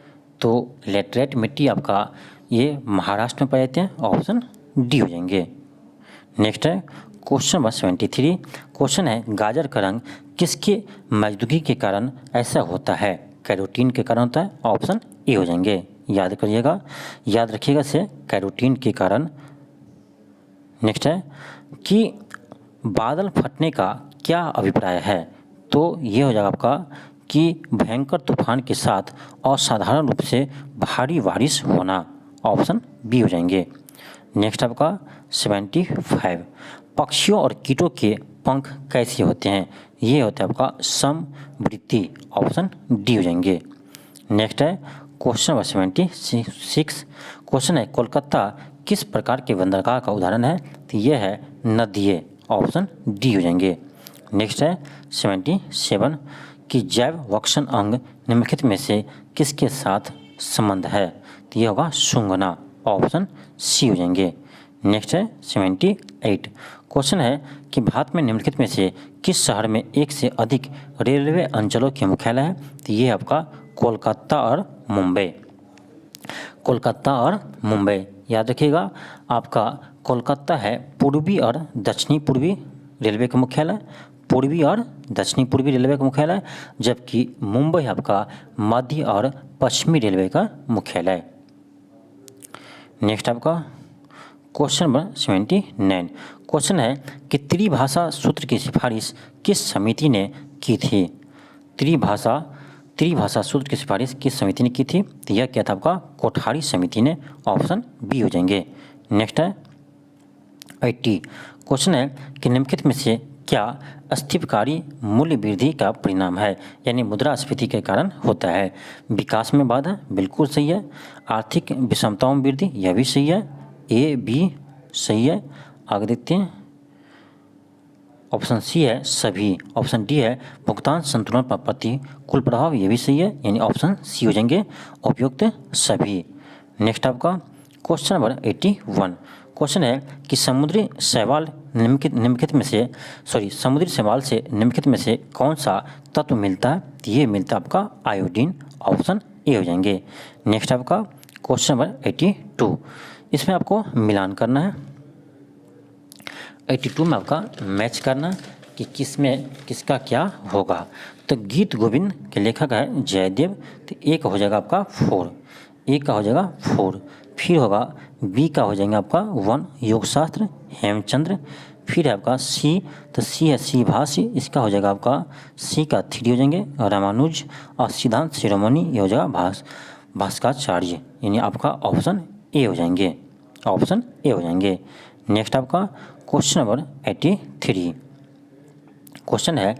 तो लैटेराइट मिट्टी आपका ये महाराष्ट्र में पाए जाते हैं, ऑप्शन डी हो जाएंगे। नेक्स्ट है क्वेश्चन नंबर 73 क्वेश्चन है गाजर का रंग किसके मौजूदगी के कारण ऐसा होता है। कैरोटीन के कारण होता है, ऑप्शन ए हो जाएंगे। याद करिएगा, याद रखिएगा इसे कैरोटीन के कारण। नेक्स्ट है कि बादल फटने का क्या अभिप्राय है, तो ये हो जाएगा आपका कि भयंकर तूफान के साथ असाधारण रूप से भारी बारिश होना, ऑप्शन बी हो जाएंगे। नेक्स्ट आपका 75, पक्षियों और कीटों के पंख कैसे होते हैं, ये होता है आपका समवृत्ति, ऑप्शन डी हो जाएंगे। नेक्स्ट है क्वेश्चन नंबर 76, क्वेश्चन है कोलकाता किस प्रकार के बंदरगाह का उदाहरण है, तो यह है नदिये, ऑप्शन डी हो जाएंगे। नेक्स्ट है 77 कि जैव वक्षण अंग निम्नलिखित में से किसके साथ संबंध है, तो यह होगा सूंघना, ऑप्शन सी हो जाएंगे। नेक्स्ट है 78, क्वेश्चन है कि भारत में निम्नलिखित में से किस शहर में एक से अधिक रेलवे अंचलों के मुख्यालय है, तो ये आपका कोलकाता और मुंबई, कोलकाता और मुंबई। याद रखिएगा आपका कोलकाता है पूर्वी और दक्षिणी पूर्वी रेलवे का मुख्यालय, पूर्वी और दक्षिणी पूर्वी रेलवे का मुख्यालय, जबकि मुंबई आपका मध्य और पश्चिमी रेलवे का मुख्यालय। नेक्स्ट आपका क्वेश्चन नंबर 79, क्वेश्चन है कि त्रिभाषा सूत्र की सिफारिश किस समिति ने की थी, त्रिभाषा सूत्र की सिफारिश किस समिति ने की थी, तो यह क्या था आपका कोठारी समिति ने, ऑप्शन बी हो जाएंगे। नेक्स्ट है 80, क्वेश्चन है कि निम्नलिखित में से क्या अस्थिरकारी मूल्य वृद्धि का परिणाम है, यानी मुद्रास्फीति के कारण होता है। विकास में बाधा, बिल्कुल सही है। आर्थिक विषमताओं में वृद्धि, यह भी सही है, ए बी सही है। आगे देखते हैं, ऑप्शन सी है सभी, ऑप्शन डी है भुगतान संतुलन पर प्रतिकूल प्रभाव, ये भी सही है, यानी ऑप्शन सी हो जाएंगे उपयुक्त सभी। नेक्स्ट आपका क्वेश्चन नंबर 81, क्वेश्चन है कि समुद्री शैवाल समुद्री शैवाल से निम्नलिखित में से कौन सा तत्व मिलता है, तो ये मिलता है आपका आयोडीन, ऑप्शन ए हो जाएंगे। नेक्स्ट आपका क्वेश्चन नंबर 82, इसमें आपको मिलान करना है, 82 में आपका मैच करना कि किसमें किसका क्या होगा। तो गीत गोविंद के लेखक है जयदेव, तो ए का हो जाएगा आपका 4, ए का हो जाएगा 4, फिर होगा बी का हो जाएगा आपका 1 योगशास्त्र हेमचंद्र, फिर है आपका सी, तो सी है सी भाष्य, इसका हो जाएगा आपका सी का 3 हो जाएंगे रामानुज, और सिद्धांत शिरोमणि ये हो जाएगा भास्कराचार्य, यानी आपका ऑप्शन ए हो जाएंगे, ऑप्शन ए हो जाएंगे। नेक्स्ट आपका क्वेश्चन नंबर 83, क्वेश्चन है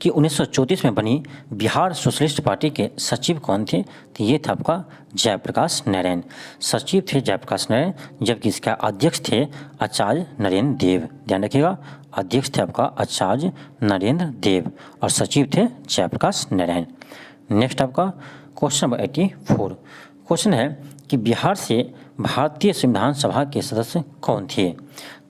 कि 1934 में बनी बिहार सोशलिस्ट पार्टी के सचिव कौन थे, तो ये था आपका जयप्रकाश नारायण, सचिव थे जयप्रकाश नारायण, जबकि इसका अध्यक्ष थे आचार्य नरेंद्र देव। ध्यान रखिएगा, अध्यक्ष थे आपका आचार्य नरेंद्र देव और सचिव थे जयप्रकाश नारायण। नेक्स्ट आपका क्वेश्चन नंबर 84, क्वेश्चन है कि बिहार से भारतीय संविधान सभा के सदस्य कौन थे,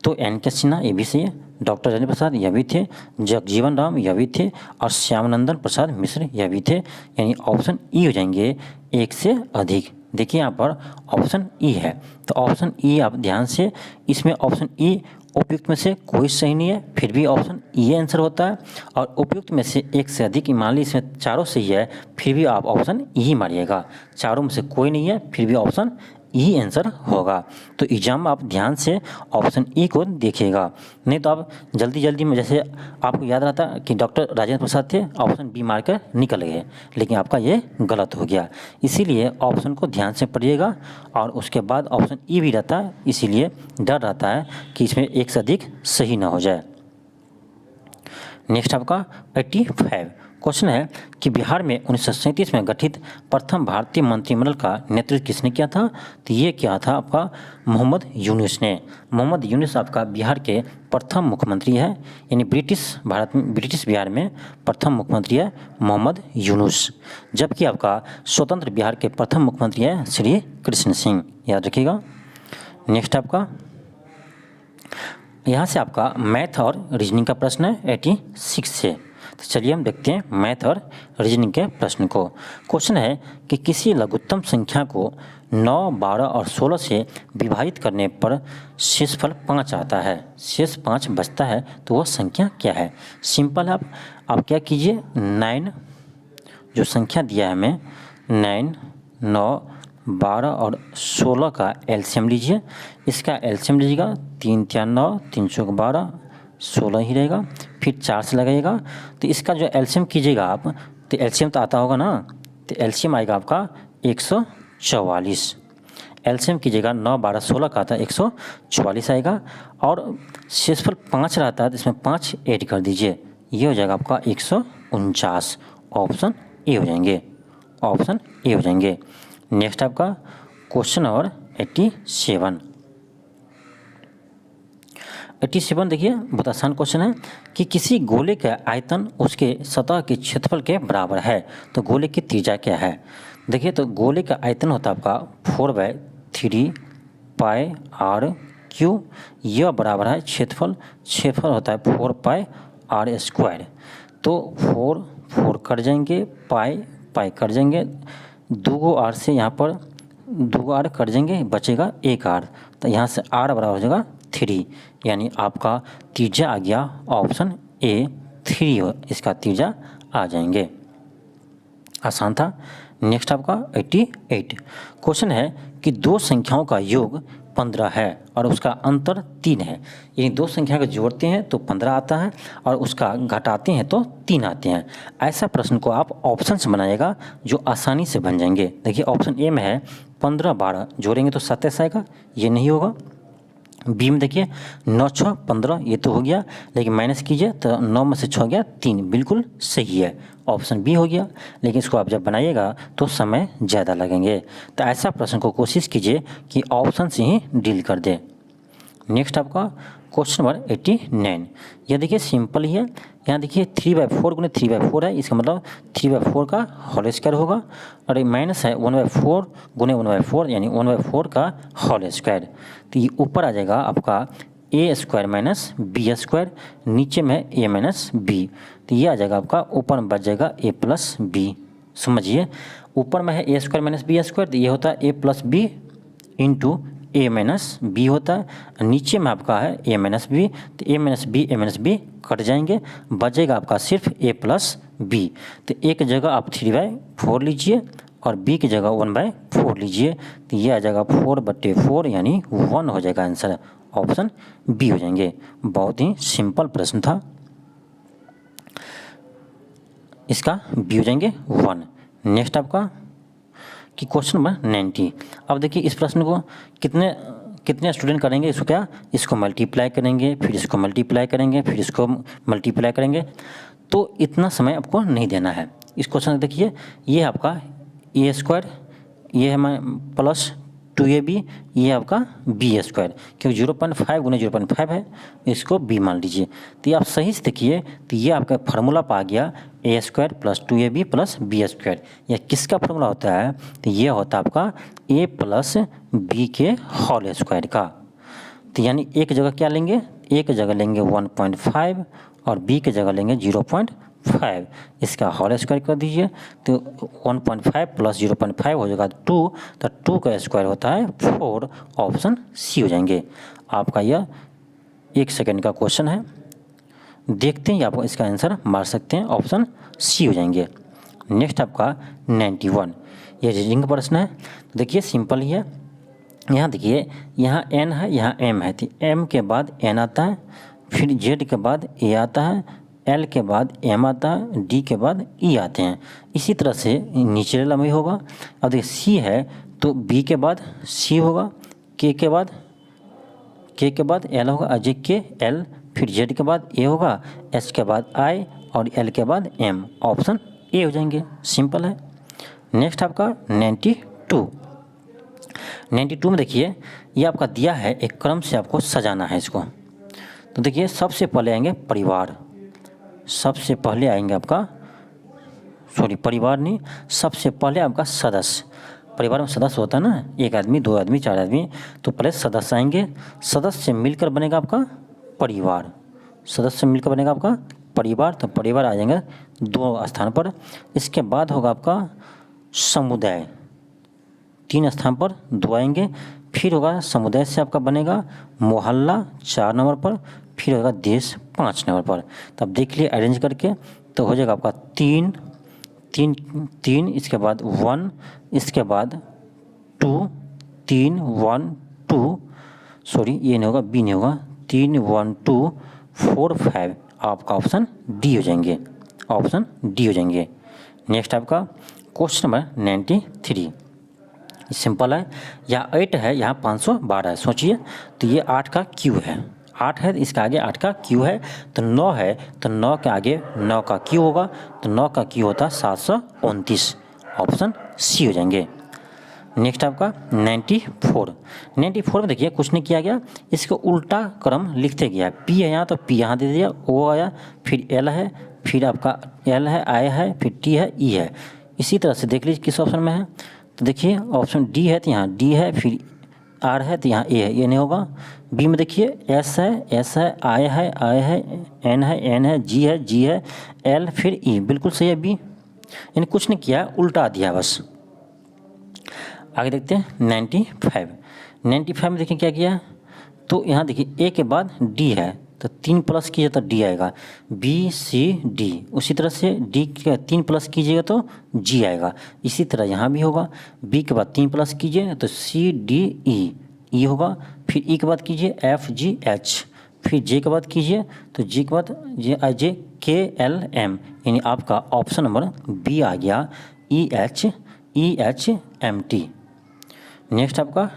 तो एन.के. सिन्हा ये भी सही है, डॉक्टर राजेंद्र प्रसाद यह भी थे, जगजीवन राम यह भी थे, और श्यामानंदन प्रसाद मिश्र यह भी थे, यानी ऑप्शन ई हो जाएंगे एक से अधिक। देखिए यहाँ पर ऑप्शन ई है, तो ऑप्शन ई आप ध्यान से, इसमें ऑप्शन ई उपयुक्त में से कोई सही नहीं है, फिर भी ऑप्शन ई आंसर होता है, और उपयुक्त में से एक से अधिक, मान ली इसमें चारों सही है, फिर भी आप ऑप्शन ई मारिएगा, चारों में से कोई नहीं है, फिर भी ऑप्शन ई आंसर होगा। तो एग्जाम में आप ध्यान से ऑप्शन ई को देखिएगा, नहीं तो आप जल्दी में, जैसे आपको याद रहता कि डॉक्टर राजेंद्र प्रसाद थे, ऑप्शन बी मारकर निकल गए, लेकिन आपका ये गलत हो गया। इसीलिए ऑप्शन को ध्यान से पढ़िएगा, और उसके बाद ऑप्शन ई भी रहता है, इसीलिए डर रहता है कि इसमें एक से अधिक सही ना हो जाए। नेक्स्ट आपका 85 क्वेश्चन है कि बिहार में 1937 में गठित प्रथम भारतीय मंत्रिमंडल का नेतृत्व किसने किया था, तो ये क्या था आपका मोहम्मद यूनुस ने। मोहम्मद यूनुस आपका बिहार के प्रथम मुख्यमंत्री है, यानी ब्रिटिश बिहार में प्रथम मुख्यमंत्री है मोहम्मद यूनुस, जबकि आपका स्वतंत्र बिहार के प्रथम मुख्यमंत्री है श्री कृष्ण सिंह, याद रखिएगा। नेक्स्ट आपका यहाँ से आपका मैथ और रीजनिंग का प्रश्न है 86 से, तो चलिए हम देखते हैं मैथ और रीजनिंग के प्रश्न को। क्वेश्चन है कि किसी लघुत्तम संख्या को 9, 12 और 16 से विभाजित करने पर शेषफल 5 आता है, शेष 5 बचता है, तो वह संख्या क्या है। सिंपल है, आप क्या कीजिए, 9 जो संख्या दिया है हमें 9, 9, 12 और 16 का एलसीएम लीजिए। इसका एलसीएम लीजिएगा 3 3 9, 3 चौक 12, 16 ही रहेगा। फिर 4 से लगाइएगा, तो इसका जो एलसीएम कीजिएगा आप, तो एलसीएम तो आता होगा ना, तो एलसीएम आएगा आपका 144। एलसीएम कीजिएगा 9 12 16 का आता है 144 आएगा। और शेषफल 5 रहता है तो इसमें 5 ऐड कर दीजिए, ये हो जाएगा आपका 149। ऑप्शन ए हो जाएंगे, ऑप्शन ए हो जाएंगे। नेक्स्ट आपका क्वेश्चन नंबर 87। 87 देखिए, बहुत आसान क्वेश्चन है कि किसी गोले का आयतन उसके सतह के क्षेत्रफल के बराबर है, तो गोले की त्रिज्या क्या है। देखिए, तो गोले का आयतन होता है आपका 4/3 पाई आर क्यू, यह बराबर है क्षेत्रफल, क्षेत्रफल होता है 4 पाई आर स्क्वायर। तो 4 4 कट जाएंगे, पाई पाई कट जाएंगे, 2 आर से यहाँ पर 2 आर कट जाएंगे, बचेगा 1 आर, तो यहाँ से आर बराबर हो जाएगा 3, यानी आपका त्रिज्या आ गया ऑप्शन ए 3 हो, इसका त्रिज्या आ जाएंगे। आसान था। नेक्स्ट आपका 88 क्वेश्चन है कि दो संख्याओं का योग 15 है और उसका अंतर 3 है। यानी दो संख्या को जोड़ते हैं तो 15 आता है और उसका घटाते हैं तो 3 आते हैं। ऐसा प्रश्न को आप ऑप्शन से बनाइएगा जो आसानी से बन जाएंगे। देखिए, ऑप्शन ए में है 15 12 जोड़ेंगे तो 27 आएगा, ये नहीं होगा। बी में देखिए 9 6 15, ये तो हो गया, लेकिन माइनस कीजिए तो 9 में से 6 गया 3, बिल्कुल सही है, ऑप्शन बी हो गया। लेकिन इसको आप जब बनाइएगा तो समय ज़्यादा लगेंगे, तो ऐसा प्रश्न को कोशिश कीजिए कि ऑप्शन से ही डील कर दे। नेक्स्ट आपका क्वेश्चन नंबर 89, यह देखिए सिंपल ही है। यहाँ देखिए 3/4 गुने 3/4 है, इसका मतलब 3/4 का होल स्क्वायर होगा, और माइनस है 1/4 गुने 1/4, यानी 1/4 का होल स्क्वायर। तो ये ऊपर आ जाएगा आपका ए स्क्वायर माइनस बी स्क्वायर, नीचे में ए माइनस बी, तो ये आ जाएगा आपका, ऊपर में बच जाएगा ए प्लस बी। समझिए, ऊपर में है ए स्क्वायर माइनस बी स्क्वायर, तो ये होता है ए प्लस बी इंटू ए माइनस बी होता है, नीचे में आपका है ए माइनस बी, तो ए माइनस बी कट जाएंगे, बचेगा आपका सिर्फ ए प्लस बी। तो एक जगह आप 3/4 लीजिए और बी की जगह 1/4 लीजिए, तो ये आ जाएगा 4/4, यानी 1 हो जाएगा आंसर, ऑप्शन बी हो जाएंगे। बहुत ही सिंपल प्रश्न था, इसका बी हो जाएंगे 1। नेक्स्ट आपका कि क्वेश्चन नंबर 90। अब देखिए, इस प्रश्न को कितने स्टूडेंट करेंगे, इसको क्या, इसको मल्टीप्लाई करेंगे, फिर इसको मल्टीप्लाई करेंगे, फिर इसको मल्टीप्लाई करेंगे, तो इतना समय आपको नहीं देना है। इस क्वेश्चन देखिए, ये आपका ए स्क्वायर, ये है प्लस 2ab, ये आपका बी स्क्वायर, क्योंकि 0.5 गुने 0.5 है, इसको बी मान लीजिए। तो ये आप सही से देखिए, तो ये आपका फार्मूला पा गया A square plus 2ab plus B square. यह किसका फार्मूला होता है, तो ये होता है आपका ए प्लस बी के होल स्क्वायर का। तो यानी एक जगह क्या लेंगे, एक जगह लेंगे 1.5 और बी की जगह लेंगे 0.5, इसका होल स्क्वायर कर दीजिए, तो 1.5 प्लस 0.5 हो जाएगा 2, तो 2 का स्क्वायर होता है 4, ऑप्शन सी हो जाएंगे। आपका यह 1 सेकंड का क्वेश्चन है, देखते हैं आप इसका आंसर मार सकते हैं, ऑप्शन सी हो जाएंगे। नेक्स्ट आपका 91, ये रीजनिंग का प्रश्न है। देखिए सिंपल ही है, यहाँ देखिए, यहाँ एन है, यहाँ एम है, तो एम के बाद एन आता है, फिर जेड के बाद ए आता है, एल के बाद एम आता है, डी के बाद ई आते हैं। इसी तरह से नीचे लंबाई होगा। अब देखिए सी है तो बी के बाद सी होगा, के के बाद एल होगा, अजय के एल, फिर जेड के बाद ए होगा, एस के बाद आई और एल के बाद एम, ऑप्शन ए हो जाएंगे, सिंपल है। नेक्स्ट आपका 92 में देखिए, ये आपका दिया है, एक क्रम से आपको सजाना है इसको। तो देखिए, सबसे पहले आएंगे परिवार, सबसे पहले आएंगे आपका, परिवार नहीं, सबसे पहले आपका सदस्य। परिवार में सदस्य होता है ना, 1 आदमी 2 आदमी 4 आदमी, तो पहले सदस्य आएंगे, सदस्य से मिलकर बनेगा आपका परिवार, सदस्य से मिलकर बनेगा आपका परिवार, तो परिवार आ जाएंगे 2 स्थान पर। इसके बाद होगा आपका समुदाय, 3 स्थान पर 2 आएंगे, फिर होगा समुदाय से आपका बनेगा मोहल्ला 4 नंबर पर, फिर होगा देश 5 नंबर पर। तो अब देख लिए अरेंज करके, तो हो जाएगा आपका 3, इसके बाद 1, इसके बाद 2, 2 3 1 2 सॉरी ये नहीं होगा, बी नहीं होगा, 3 1 2 4 5 आपका ऑप्शन डी हो जाएंगे, ऑप्शन डी हो जाएंगे। नेक्स्ट आपका क्वेश्चन नंबर 93, सिंपल है, यहाँ 8 है, यहाँ 512 है। सोचिए तो ये 8 का क्यू है, 8 है तो इसके आगे 8 का क्यू है, तो 9 है तो 9 के आगे 9 का क्यू होगा, तो 9 का क्यू होता है 729, ऑप्शन सी हो जाएंगे। नेक्स्ट आपका 94 में देखिए कुछ नहीं किया गया, इसको उल्टा क्रम लिखते गया। पी है यहाँ तो पी यहाँ दे दिया, ओ आया, फिर एल है, फिर आपका एल है, आई है, फिर टी है, ई है। इसी तरह से देख लीजिए किस ऑप्शन में है, तो देखिए ऑप्शन डी है तो यहाँ डी है, फिर आर है तो यहाँ ए है, ये नहीं होगा। बी में देखिए एस है, आई है, एन है, जी है, एल फिर ई, बिल्कुल सही है बी, यानी कुछ नहीं किया, उल्टा दिया बस। आगे देखते हैं 95 में देखिए क्या किया, तो यहाँ देखिए ए के बाद डी है तो 3 प्लस कीजिए तो डी आएगा, बी सी डी। उसी तरह से डी के 3 प्लस कीजिएगा तो जी आएगा। इसी तरह यहाँ भी होगा, बी के बाद 3 प्लस कीजिए तो सी डी ई होगा, फिर ई के बाद कीजिए एफ जी एच, फिर जे के बाद कीजिए तो जी के बाद जे के एल एम, यानी आपका ऑप्शन नंबर बी आ गया, E H M T. Next आपका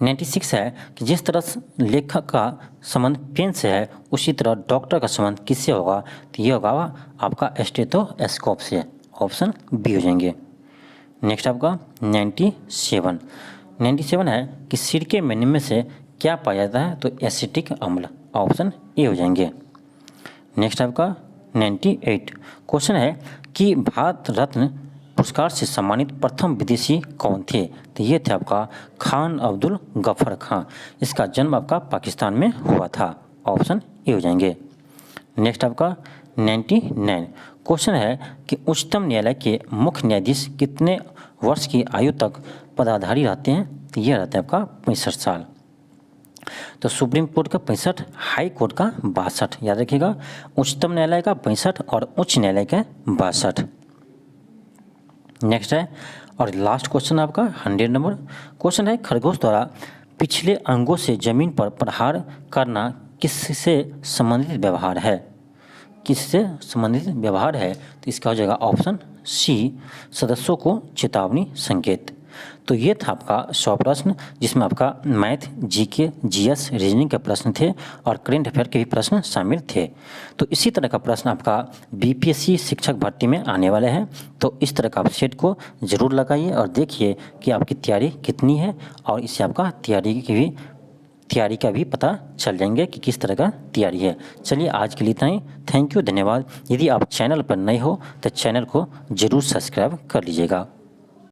96 है कि जिस तरह लेखक का संबंध पेन से है उसी तरह डॉक्टर का संबंध किससे होगा, तो ये होगा आपका स्टेथोस्कोप से, ऑप्शन बी हो जाएंगे। नेक्स्ट आपका 97 है कि सिरके में निम्न से क्या पाया जाता है, तो एसिटिक अम्ल, ऑप्शन ए हो जाएंगे। नेक्स्ट आपका 98 क्वेश्चन है कि भारत रत्न पुरस्कार से सम्मानित प्रथम विदेशी कौन थे, तो ये थे आपका खान अब्दुल गफर खां। इसका जन्म आपका पाकिस्तान में हुआ था, ऑप्शन ए हो जाएंगे। नेक्स्ट आपका 99 क्वेश्चन है कि उच्चतम न्यायालय के मुख्य न्यायाधीश कितने वर्ष की आयु तक पदाधारी रहते हैं, तो ये रहता है आपका 65 साल। तो सुप्रीम कोर्ट का 65, हाई कोर्ट का 62, याद रखिएगा, उच्चतम न्यायालय का 65 और उच्च न्यायालय का 62। नेक्स्ट है और लास्ट क्वेश्चन आपका 100 नंबर क्वेश्चन है, खरगोश द्वारा पिछले अंगों से जमीन पर प्रहार करना किससे संबंधित व्यवहार है, किससे संबंधित व्यवहार है, तो इसका हो जाएगा ऑप्शन सी, सदस्यों को चेतावनी संकेत। तो ये था आपका 100 प्रश्न, जिसमें आपका मैथ, जीके, जीएस, रीजनिंग के प्रश्न थे और करेंट अफेयर के भी प्रश्न शामिल थे। तो इसी तरह का प्रश्न आपका बीपीएससी शिक्षक भर्ती में आने वाले हैं, तो इस तरह का आप सेट को ज़रूर लगाइए और देखिए कि आपकी तैयारी कितनी है, और इससे आपका तैयारी का भी पता चल जाएंगे कि किस तरह का तैयारी है। चलिए आज के लिए इतना ही, थैंक यू, धन्यवाद। यदि आप चैनल पर नए हो तो चैनल को ज़रूर सब्सक्राइब कर लीजिएगा।